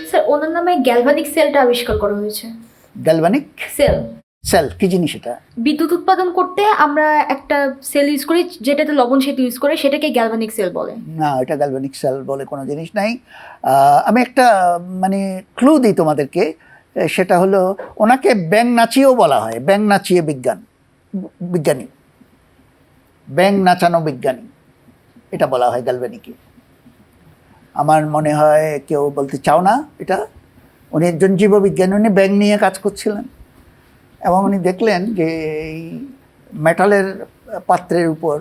স্যার ওনার নামে গ্যালভানিক সেলটা আবিষ্কার করা হয়েছে। গ্যালভানিক সেল, সেল কি জিনিস এটা? বিদ্যুৎ উৎপাদন করতে আমরা একটা সেল ইউজ করি, যেটাতে লবণ সেতু ইউজ করে, সেটাকে গ্যালভানিক সেল বলে। না, এটা গ্যালভানিক সেল বলে কোনো জিনিস নাই। আমি একটা মানে ক্লু দিই তোমাদেরকে, সেটা হলো ওনাকে ব্যাং নাচিয়েও বলা হয়, ব্যাং নাচিয়ে বিজ্ঞানী, ব্যাং নাচানো বিজ্ঞানী, এটা বলা হয় গ্যালভানিকে। আমার মনে হয় কেউ বলতে চাও না এটা। উনি একজন জীববিজ্ঞানী, উনি ব্যাং নিয়ে কাজ করছিলেন এবং উনি দেখলেন যে এই মেটালের পাত্রের উপর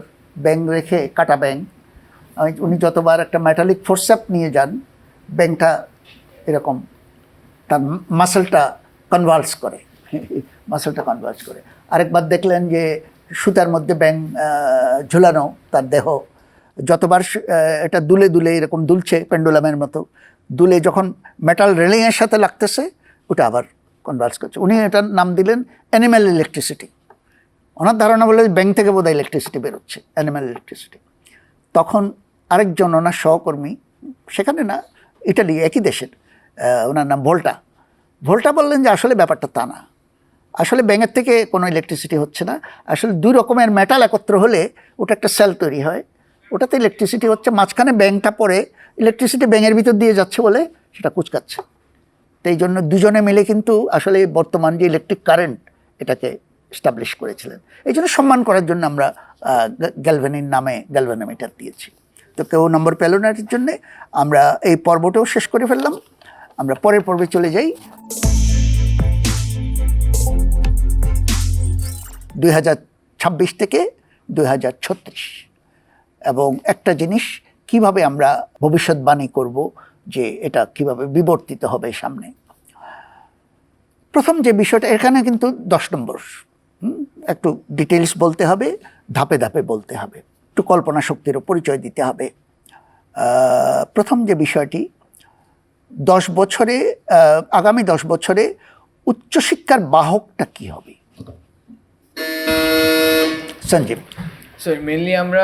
ব্যাং রেখে, কাটা ব্যাং, উনি যতবার একটা মেটালিক ফোর্সেপ নিয়ে যান, ব্যাংটা এরকম তার মাসেলটা কনভালস করে, মাসেলটা কনভালস করে। আরেকবার দেখলেন যে সুতার মধ্যে ব্যাং ঝুলানো তার দেহ, যতবার এটা দুলে দুলে এরকম দুলছে পেন্ডুলামের মতো, দুলে যখন মেটাল রেলিংয়ের সাথে লাগতেছে ওটা আবার কনভালস করছে। উনি এটার নাম দিলেন অ্যানিম্যাল ইলেকট্রিসিটি। ওনার ধারণা বলে ব্যাং থেকে বোধহয় ইলেকট্রিসিটি বেরোচ্ছে, অ্যানিম্যাল ইলেকট্রিসিটি। তখন আরেকজন ওনার সহকর্মী, সেখানে না, ইটালি, একই দেশের, ওনার নাম ভোল্টা বললেন যে আসলে ব্যাপারটা তা না, আসলে ব্যাঙের থেকে কোনো ইলেকট্রিসিটি হচ্ছে না, আসলে দুই রকমের মেটাল একত্র হলে ওটা একটা সেল তৈরি হয়, ওটাতে ইলেকট্রিসিটি হচ্ছে, মাঝখানে ব্যাংটা পড়ে ইলেকট্রিসিটি ব্যাঙের ভিতর দিয়ে যাচ্ছে বলে সেটা কুচকাচ্ছে। তো এই জন্য দুজনে মিলে কিন্তু আসলে বর্তমান যে ইলেকট্রিক কারেন্ট এটাকে এস্টাবলিশ করেছিলেন। এই জন্য সম্মান করার জন্য আমরা গ্যালভানির নামে গ্যালভানোমিটার দিয়েছি। তো কেউ নম্বর পেল না, এর জন্যে আমরা এই পর্বটাও শেষ করে ফেললাম। আমরা পরের পর্বে চলে যাই। 2026 থেকে 2036, এবং একটা জিনিস কিভাবে আমরা ভবিষ্যৎবাণী করব যে এটা কিভাবে বিবর্তিত হবে সামনে। প্রথম যে বিষয়টা, এখানে কিন্তু 10 নম্বর, একটু ডিটেলস বলতে হবে, ধাপে ধাপে বলতে হবে, একটু কল্পনা শক্তিরও পরিচয় দিতে হবে। প্রথম যে বিষয়টি, 10 বছরে, আগামী 10 বছরে উচ্চশিক্ষার বাহকটা কি হবে? সঞ্জীব। স্যার মেনলি আমরা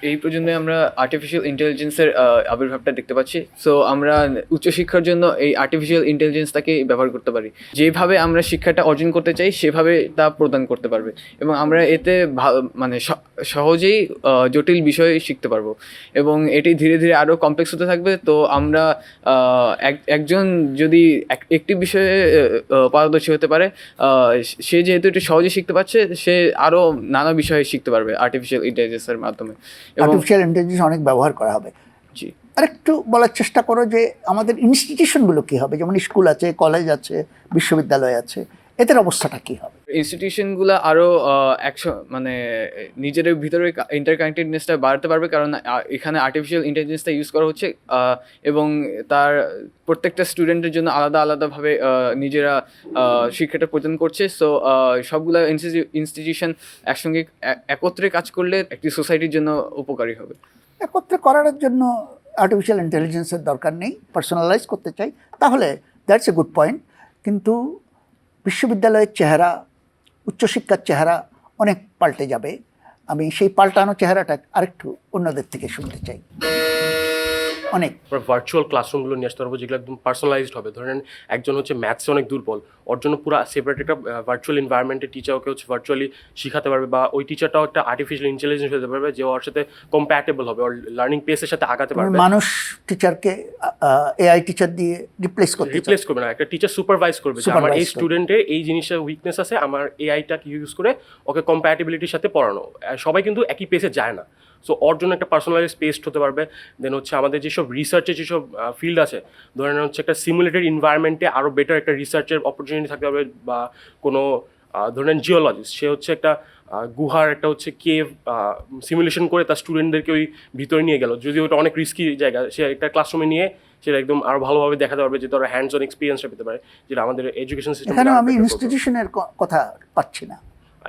এই পর্যন্ত আমরা আর্টিফিশিয়াল ইন্টেলিজেন্সের আবির্ভাবটা দেখতে পাচ্ছি। সো আমরা উচ্চশিক্ষার জন্য এই আর্টিফিশিয়াল ইন্টেলিজেন্সটাকে ব্যবহার করতে পারি, যেভাবে আমরা শিক্ষাটা অর্জন করতে চাই সেভাবে তা প্রদান করতে পারবে, এবং আমরা এতে মানে সহজেই জটিল বিষয় শিখতে পারবো, এবং এটি ধীরে ধীরে আরও কমপ্লেক্স হতে থাকবে। তো আমরা একজন যদি একটি বিষয়ে পারদর্শী হতে পারে, সে যেহেতু এটি সহজে শিখতে পারছে, সে আরও নানা বিষয়ে শিখতে পারবে আর্টিফিশিয়াল ইন্টেলিজেন্সের মাধ্যমে। আর্টিফিশিয়াল ইন্টেলিজেন্স অনেক ব্যবহার করা হবে। জি, আরেকটু বলার চেষ্টা করো যে আমাদের ইনস্টিটিউশনগুলো কী হবে, যেমন স্কুল আছে, কলেজ আছে, বিশ্ববিদ্যালয় আছে, এদের অবস্থাটা কী হবে? ইনস্টিটিউশনগুলো আরও মানে নিজের ভিতরে ইন্টারকানেক্টেডনেসটা বাড়াতে পারবে, কারণ এখানে আর্টিফিশিয়াল ইন্টেলিজেন্সটা ইউজ করা হচ্ছে, এবং তার প্রত্যেকটা স্টুডেন্টের জন্য আলাদা আলাদাভাবে নিজেরা শিক্ষাটা প্রদান করছে। সো সবগুলো ইনস্টিটিউশন একসঙ্গে একত্রে কাজ করলে একটি সোসাইটির জন্য উপকারী হবে। একত্রে করার জন্য আর্টিফিশিয়াল ইন্টেলিজেন্সের দরকার নেই, পার্সোনালাইজ করতে চাই তাহলে দ্যাটস এ গুড পয়েন্ট। কিন্তু বিশ্ববিদ্যালয়ের চেহারা, উচ্চশিক্ষার চেহারা অনেক পাল্টে যাবে। আমি সেই পাল্টানো চেহারাটা আরেকটু অন্যদের থেকে শুনতে চাই। অনেক ভার্চুয়াল ক্লাসরুমগুলো নিয়ে আসতে পারবো যেগুলো একদম পার্সোনালাইজড হবে। ধরেন একজন হচ্ছে ম্যাথসে অনেক দুর্বল, ওর জন্য পুরো সেপারেট একটা ভার্চুয়াল এনভায়রনমেন্টে টিচার ওকে হচ্ছে ভার্চুয়ালি শেখাতে পারবে, বা ওই টিচারটাও একটা আর্টিফিশিয়াল ইন্টেলিজেন্স হতে পারবে যে ওর সাথে কম্প্যাটেবল হবে, ওর লার্নিং পেসের সাথে আগাতে পারবে। মানুষ টিচারকে এআই টিচার দিয়ে রিপ্লেস করতে রিপ্লেস করবে না, একটা টিচার সুপারভাইজ করবে যে আমার এই Supervise করবে। স্টুডেন্টের এই জিনিসের উইকনেস আছে, আমার এআইটাকে ইউজ করে ওকে কম্প্যাটিবিলিটির সাথে পড়ানো। সবাই কিন্তু একই পেসে যায় না, সো ওর জন্য একটা পার্সোনালাইজ পেস্ট হতে পারবে। দেন হচ্ছে আমাদের যেসব রিসার্চের যেসব ফিল্ড আছে, ধরেন হচ্ছে একটা সিমুলেটেড এনভায়রনমেন্টে আরও বেটার একটা রিসার্চের অপরচুনিটি থাকতে পারবে, বা কোনো ধরেন জিওলজিস্ট, সে হচ্ছে একটা গুহার একটা হচ্ছে কেভ সিমুলেশন করে তার স্টুডেন্টদেরকে ওই ভিতরে নিয়ে গেল, যদি ওটা অনেক রিস্কি জায়গা, সে একটা ক্লাসরুমে নিয়ে সেটা একদম আরও ভালোভাবে দেখাতে পারবে, যে তারা হ্যান্ডস অন এক্সপিরিয়েন্সটা পেতে পারে, যেটা আমাদের এডুকেশন সিস্টেম। এখানে আমি ইনস্টিটিউশনের কথা পাচ্ছি না।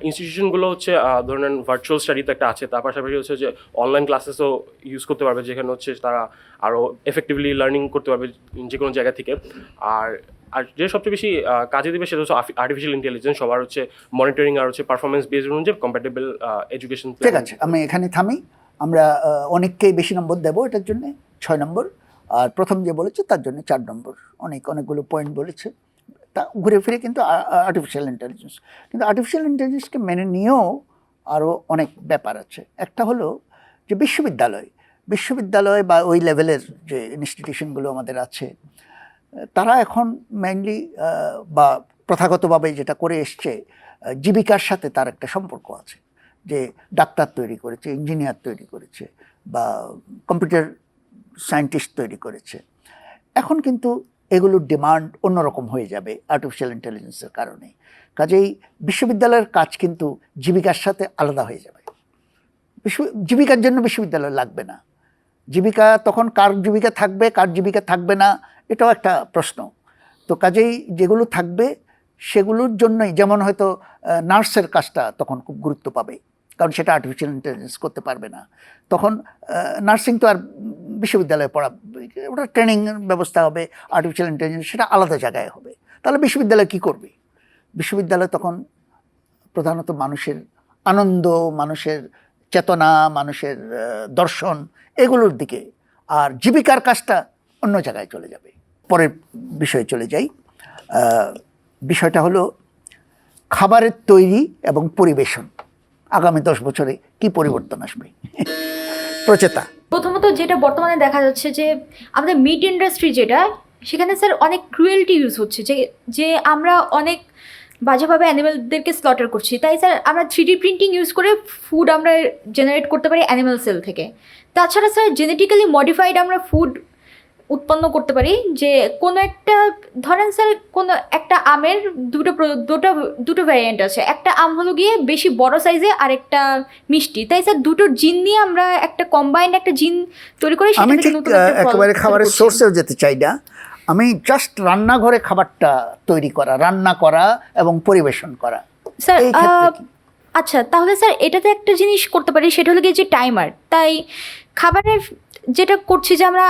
ইনস্টিটিউশনগুলো হচ্ছে ধরেন ভার্চুয়াল স্টাডি তো একটা আছে, তার পাশাপাশি হচ্ছে যে অনলাইন ক্লাসেসও ইউজ করতে পারবে, যেখানে হচ্ছে তারা আরও এফেক্টিভলি লার্নিং করতে পারবে যে কোনো জায়গা থেকে। আর যে সবচেয়ে বেশি কাজে দেবে সেটা হচ্ছে আর্টিফিশিয়াল ইন্টেলিজেন্স, সবার হচ্ছে মনিটরিং আর হচ্ছে পারফরমেন্স বেসড অনুযায়ী কম্প্যাটেবল এডুকেশন। ঠিক আছে, আমি এখানে থামি। আমরা অনেককেই বেশি নম্বর দেবো এটার জন্য, 6 নম্বর। আর প্রথম যে বলেছে তার জন্য 4 নম্বর। অনেকগুলো পয়েন্ট বলেছে, তা ঘুরে ফিরে কিন্তু আর্টিফিশিয়াল ইন্টেলিজেন্স। কিন্তু আর্টিফিশিয়াল ইন্টেলিজেন্সকে মেনে নিয়েও আরও অনেক ব্যাপার আছে। একটা হলো যে বিশ্ববিদ্যালয় বা ওই লেভেলের যে ইনস্টিটিউশনগুলো আমাদের আছে, তারা এখন মেইনলি বা প্রথাগতভাবে যেটা করে এসছে, জীবিকার সাথে তার একটা সম্পর্ক আছে, যে ডাক্তার তৈরি করেছে, ইঞ্জিনিয়ার তৈরি করেছে, বা কম্পিউটার সায়েন্টিস্ট তৈরি করেছে। এখন কিন্তু এগুলোর ডিমান্ড অন্যরকম হয়ে যাবে আর্টিফিশিয়াল ইন্টেলিজেন্সের কারণে। কাজেই বিশ্ববিদ্যালয়ের কাজ কিন্তু জীবিকার সাথে আলাদা হয়ে যাবে। জীবিকার জন্য বিশ্ববিদ্যালয় লাগবে না। জীবিকা তখন কার জীবিকা থাকবে, কার জীবিকা থাকবে না, এটাও একটা প্রশ্ন। তো কাজেই যেগুলো থাকবে সেগুলোর জন্যই, যেমন হয়তো নার্সের কাজটা তখন খুব গুরুত্ব পাবে, কারণ সেটা আর্টিফিশিয়াল ইন্টেলিজেন্স করতে পারবে না। তখন নার্সিং তো আর বিশ্ববিদ্যালয়ে পড়া, ওটা ট্রেনিং ব্যবস্থা হবে, আর্টিফিশিয়াল ইন্টেলিজেন্স সেটা আলাদা জায়গায় হবে। তাহলে বিশ্ববিদ্যালয় কী করবে? বিশ্ববিদ্যালয় তখন প্রধানত মানুষের আনন্দ, মানুষের চেতনা, মানুষের দর্শন, এগুলোর দিকে, আর জীবিকার কাজটা অন্য জায়গায় চলে যাবে। পরের বিষয়ে চলে যাই। বিষয়টা হলো খাবারের তৈরি এবং পরিবেশন। আগামী 10 বছরে কি পরিবর্তন আসবে? প্রচেতা। প্রথমত যেটা বর্তমানে দেখা যাচ্ছে যে আমাদের মিট ইন্ডাস্ট্রি যেটা, সেখানে স্যার অনেক ক্রুয়েলটি ইউজ হচ্ছে, যে আমরা অনেক বাজেভাবে অ্যানিমেলদেরকে স্লটার করছি। তাই স্যার আমরা 3D প্রিন্টিং ইউজ করে ফুড আমরা জেনারেট করতে পারি অ্যানিমেল সেল থেকে। তাছাড়া স্যার জেনেটিক্যালি মডিফাইড আমরা ফুড উৎপন্ন করতে পারি, যে কোনো একটা ধরেন স্যার কোনো একটা আমের দুটো ভ্যারিয়েন্ট আছে। একটা আম হলো গিয়ে বেশি বড় সাইজে, আর একটা মিষ্টি। তাই স্যার দুটোর জিন নিয়ে আমরা একটা কম্বাইন্ড একটা জিন তৈরি করি। আমি ঠিক একেবারে খাবারের সোর্সেও যেতে চাই না, আমি জাস্ট রান্নাঘরে খাবারটা তৈরি করা, রান্না করা এবং পরিবেশন করা। স্যার আচ্ছা, তাহলে স্যার এটাতে একটা জিনিস করতে পারি, সেটা হলো গিয়ে যে টাইমার। তাই খাবারের যেটা করছি যে আমরা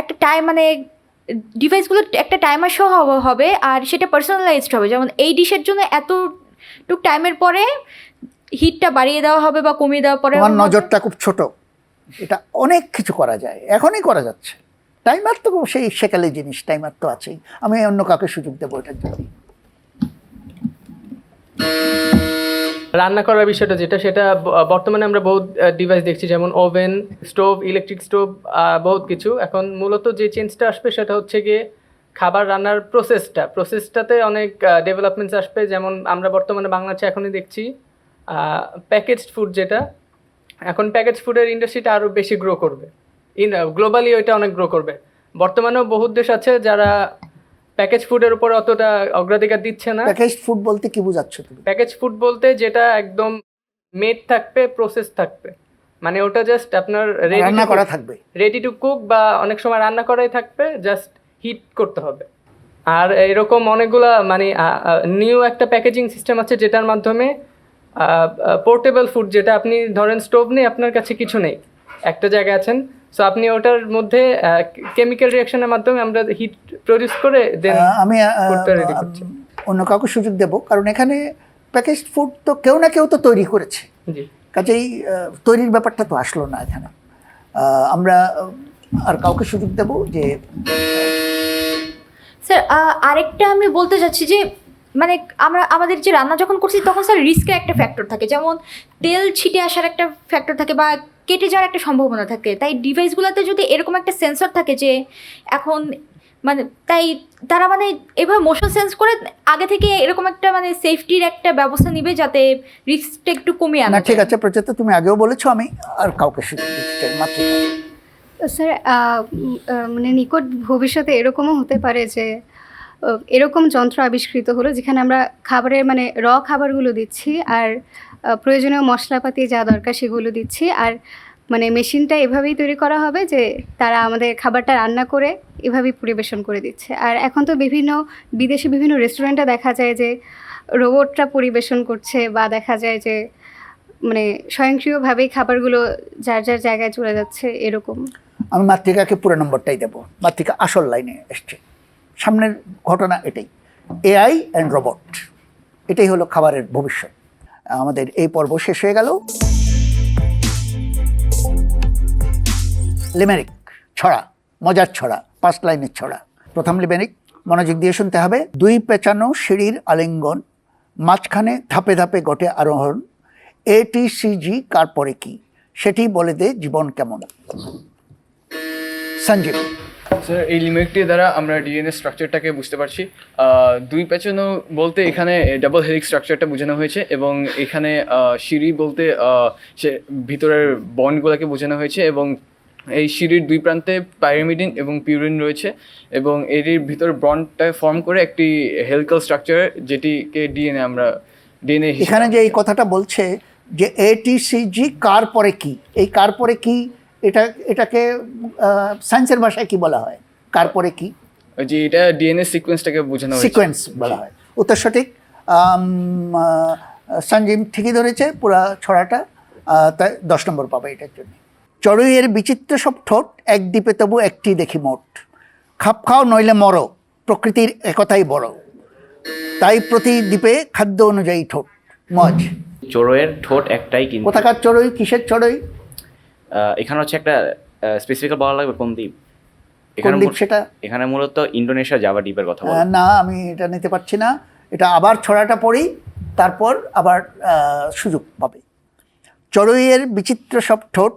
একটা মানে ডিভাইসগুলো একটা টাইমার সহ হবে, আর সেটা পার্সোনালাইজড হবে। যেমন এই ডিশের জন্য এতটুক টাইমের পরে হিটটা বাড়িয়ে দেওয়া হবে বা কমিয়ে দেওয়ার পরে। আমার নজরটা খুব ছোট, এটা অনেক কিছু করা যায়, এখনই করা যাচ্ছে। টাইমার তো সেই সেকালে জিনিস, টাইমার তো আছেই। আমি অন্য কাউকে সুযোগ দেবো এটার জন্য। রান্না করার বিষয়টা যেটা, সেটা বর্তমানে আমরা বহুত ডিভাইস দেখছি, যেমন ওভেন, স্টোভ, ইলেকট্রিক স্টোভ, বহুত কিছু। এখন মূলত যে চেঞ্জটা আসবে সেটা হচ্ছে গিয়ে খাবার রান্নার প্রসেসটাতে অনেক ডেভেলপমেন্টস আসবে। যেমন আমরা বর্তমানে বাংলাদেশে এখনই দেখছি প্যাকেজড ফুড, যেটা এখন প্যাকেজড ফুডের ইন্ডাস্ট্রিটা আরও বেশি গ্রো করবে, গ্লোবালি ওইটা অনেক গ্রো করবে। বর্তমানেও বহুত দেশ আছে যারা প্যাকেজ ফুডের উপর অতটা অগ্রাধিকার দিচ্ছে না। প্যাকেজ ফুড বলতে কি বোঝাচ্ছ তুমি? প্যাকেজ ফুড বলতে যেটা একদম মেড থাকবে, প্রসেস থাকবে, মানে ওটা জাস্ট আপনার রান্না করা থাকবে, রেডি টু কুক, বা অনেক সময় রান্না করাই থাকবে, জাস্ট হিট করতে হবে। আর এরকম অনেকগুলা মানে নিউ একটা প্যাকেজিং সিস্টেম আছে, যেটার মাধ্যমে পোর্টেবল ফুড, যেটা আপনি ধরেন স্টোভ নেই, আপনার কাছে কিছু নেই, একটা জায়গায় আছেন, সো আপনি ওটার মধ্যে কেমিক্যাল রিঅ্যাকশনের মাধ্যমে আমরা হিট প্রডিউস করে দেন আমি অন্য কাউকে সুযোগ দেব, কারণ এখানে প্যাকেজড ফুড তো কেউ না কেউ তো তৈরি করেছে। জি, কাজেই তৈরির ব্যাপারটা তো আসলো না এখানে। আমরা আর কাউকে সুযোগ দেব যে স্যার আরেকটা আমি বলতে চাচ্ছি যে মানে আমরা আমাদের যে রান্না যখন করছি তখন স্যার রিস্কের একটা ফ্যাক্টর থাকে, যেমন তেল ছিটে আসার একটা ফ্যাক্টর থাকে বা কেটে যাওয়ার একটা সম্ভাবনা থাকে। তাই ডিভাইসগুলোতে যদি এরকম একটা সেন্সর থাকে যে এখন মানে তাই তারা মানে এভাবে মোশন সেন্স করে আগে থেকে এরকম একটা মানে সেফটির একটা ব্যবস্থা নিবে যাতে রিস্কটা একটু কমিয়ে না আনা ঠিক যায়। আছে প্রচেতা, তুমি আগেও বলেছো, আমি আর কাউকে সুযোগ দিতে চাই মাত্র। স্যার মানে নিকট ভবিষ্যতে এরকমও হতে পারে যে এরকম যন্ত্র আবিষ্কৃত হলো যেখানে আমরা খাবারের মানে খাবারগুলো দিচ্ছি আর প্রয়োজনীয় মশলাপাতি যা দরকার সেগুলো দিচ্ছি, আর মানে মেশিনটা এভাবেই তৈরি করা হবে যে তারা আমাদের খাবারটা রান্না করে এভাবেই পরিবেশন করে দিচ্ছে। আর এখন তো বিদেশে বিভিন্ন রেস্টুরেন্টে দেখা যায় যে রোবটরা পরিবেশন করছে, বা দেখা যায় যে মানে স্বয়ংক্রিয়ভাবেই খাবারগুলো যার যার জায়গায় চলে যাচ্ছে এরকম। আমি মাতৃকাকে পুরো নম্বরটাই দেবো। মাতৃকা আসল লাইনে এসছে, সামনের ঘটনা এটাই, এআই অ্যান্ড রোবট, এটাই হলো খাবারের ভবিষ্যৎ। আমাদের এই পর্ব শেষ হয়ে গেল। লিমেরিক ছড়া, মজার ছড়া, 5 লাইনের ছড়া। প্রথম লিমেরিক, মনোযোগ দিয়ে শুনতে হবে। 2 পেঁচানো সিঁড়ির আলিঙ্গন, মাঝখানে ধাপে ধাপে ঘটে আরোহণ, ATCG কার পরে কি, সেটি বলে দে জীবন কেমন। সঞ্জীব। স্যার এই লিমিটটি দ্বারা আমরা ডিএনএ স্ট্রাকচারটাকে বুঝতে পারছি। 2 পেঁচানো বলতে এখানে ডাবল হেলিক্স স্ট্রাকচারটা বোঝানো হয়েছে, এবং এখানে সিঁড়ি বলতে সে ভিতরের বন্ডগুলোকে বোঝানো হয়েছে, এবং এই সিঁড়ির 2 প্রান্তে পাইরিমিডিন এবং পিউরিন রয়েছে, এবং এর ভিতর বন্ডটা ফর্ম করে একটি হেলিক্যাল স্ট্রাকচার, যেটিকে ডিএনএ এখানে যে এই কথাটা বলছে যে ATCG কার পরে কি, এই কার পরে কি এটাকে সায়েন্সের ভাষায় কি বলা হয়? কার পরে কি, যে এটা ডিএনএ সিকোয়েন্সটাকে বোঝানো হয়েছে। সিকোয়েন্স বলা হয়। উত্তর সঠিক। সঞ্জীব ঠিকই ধরেছে পুরা ছড়াটা, তাই 10 নম্বর পাবে এটার জন্য। চড়ুইয়ের বিচিত্র সব ঠোঁট, এক দ্বীপে তবু একটি দেখি মোট, খাপ খাও নইলে মরো, প্রকৃতির একথাই বড়, তাই প্রতি দ্বীপে খাদ্য অনুযায়ী ঠোঁট। মজ। চড়ুইয়ের ঠোঁট একটাই, কিন্তু কোথাকার চড়ুই, কিসের চড়ুই, এখানে হচ্ছে একটা স্পেসিফিক বলা লাগবে কোন দ্বীপ। কোন দ্বীপ সেটা? এখানে মূলত ইন্দোনেশিয়া জাভা দ্বীপের কথা বলা। না, আমি এটা নিতে পারছি না, এটা আবার ছড়াটা পড়ি, তারপর আবার সুযোগ পাবে। চড়ুইয়ের বিচিত্র সব ঠোঁট,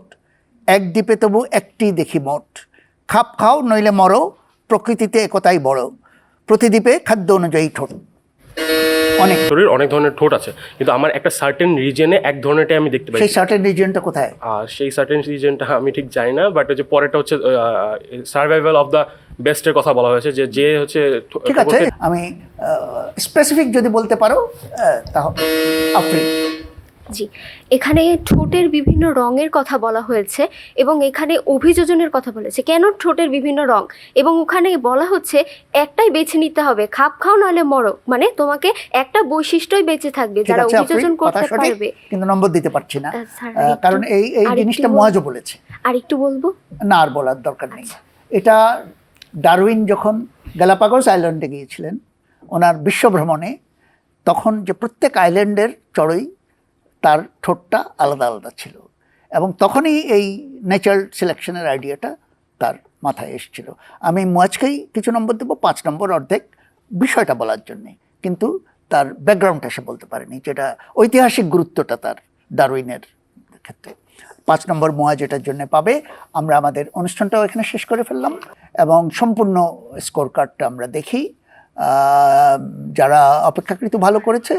এক দ্বীপে তবু একটি দেখি মোট, খাপ খাও নইলে মরো, প্রকৃতিতে একতাই বড়, প্রতি দ্বীপে খাদ্য অনুযায়ী ঠোঁট। অনেক শরীর অনেক ধরনের ঠোঁট আছে, কিন্তু আমার একটা সার্টেন রিজনে এক ধরনেরটাই আমি দেখতে পাই। সেই সার্টেন রিজিয়নটা কোথায়? আর সেই সার্টেন রিজনটা আমি ঠিক জানি না, বাট হচ্ছে পরেরটা হচ্ছে সার্ভাইভাল অফ দ্য বেস্টের কথা বলা হয়েছে, যে হচ্ছে ঠিক আছে, আমি স্পেসিফিক যদি বলতে পারো তাহলে আফরিন। জি, এখানে ঠোঁটের বিভিন্ন রঙের কথা বলা হয়েছে, এবং এখানে অভিযোজনের কথা বলেছে কেন ঠোঁটের বিভিন্ন রং, এবং ওখানে বলা হচ্ছে একটাই বেছে নিতে হবে, খাপ খাও নাহলে মরো, মানে তোমাকে একটা বৈশিষ্ট্যই বেঁচে থাকবে ঠিক যারা আছে অভিযোজন আফরিন, কথা করতে সঠিক, পারবে। কিন্তু নম্বর দিতে পারছি না, স্যার, কারণ এই জিনিসটা মুয়াজও বলেছে। আর একটু বলবো? না, আর বলার দরকার নেই। এটা ডারউইন যখন গ্যালাপাগোস আইল্যান্ডে গিয়েছিলেন ওনার বিশ্বভ্রমণে, তখন যে প্রত্যেক আইল্যান্ডের চড়ুই তার ঠোঁটটা আলাদা আলাদা ছিল, এবং তখনই এই ন্যাচারাল সিলেকশনের আইডিয়াটা তার মাথায় এসেছিল। আমি মুয়াজকেই কিছু নম্বর দেবো, 5 নম্বর, অর্ধেক বিষয়টা বলার জন্যে, কিন্তু তার ব্যাকগ্রাউন্ডটা সে বলতে পারেনি, যেটা ঐতিহাসিক গুরুত্বটা তার ডারউইনের ক্ষেত্রে। 5 নম্বর মুয়াজ এটার জন্য পাবে। আমরা আমাদের অনুষ্ঠানটাও এখানে শেষ করে ফেললাম, এবং সম্পূর্ণ স্কোর কার্ডটা আমরা দেখি। যারা অপেক্ষাকৃত ভালো করেছে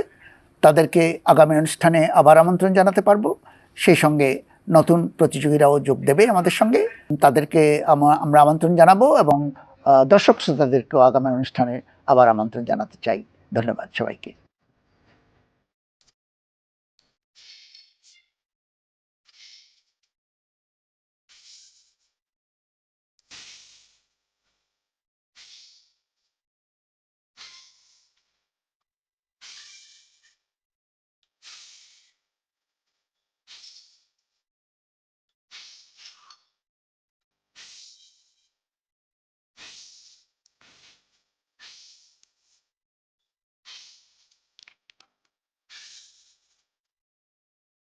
তাদেরকে আগামী অনুষ্ঠানে আবার আমন্ত্রণ জানাতে পারবো, সেই সঙ্গে নতুন প্রতিযোগীরাও যোগ দেবে আমাদের সঙ্গে, তাদেরকে আমরা আমন্ত্রণ জানাবো, এবং দর্শক শ্রোতাদেরকেও আগামী অনুষ্ঠানে আবার আমন্ত্রণ জানাতে চাই। ধন্যবাদ সবাইকে।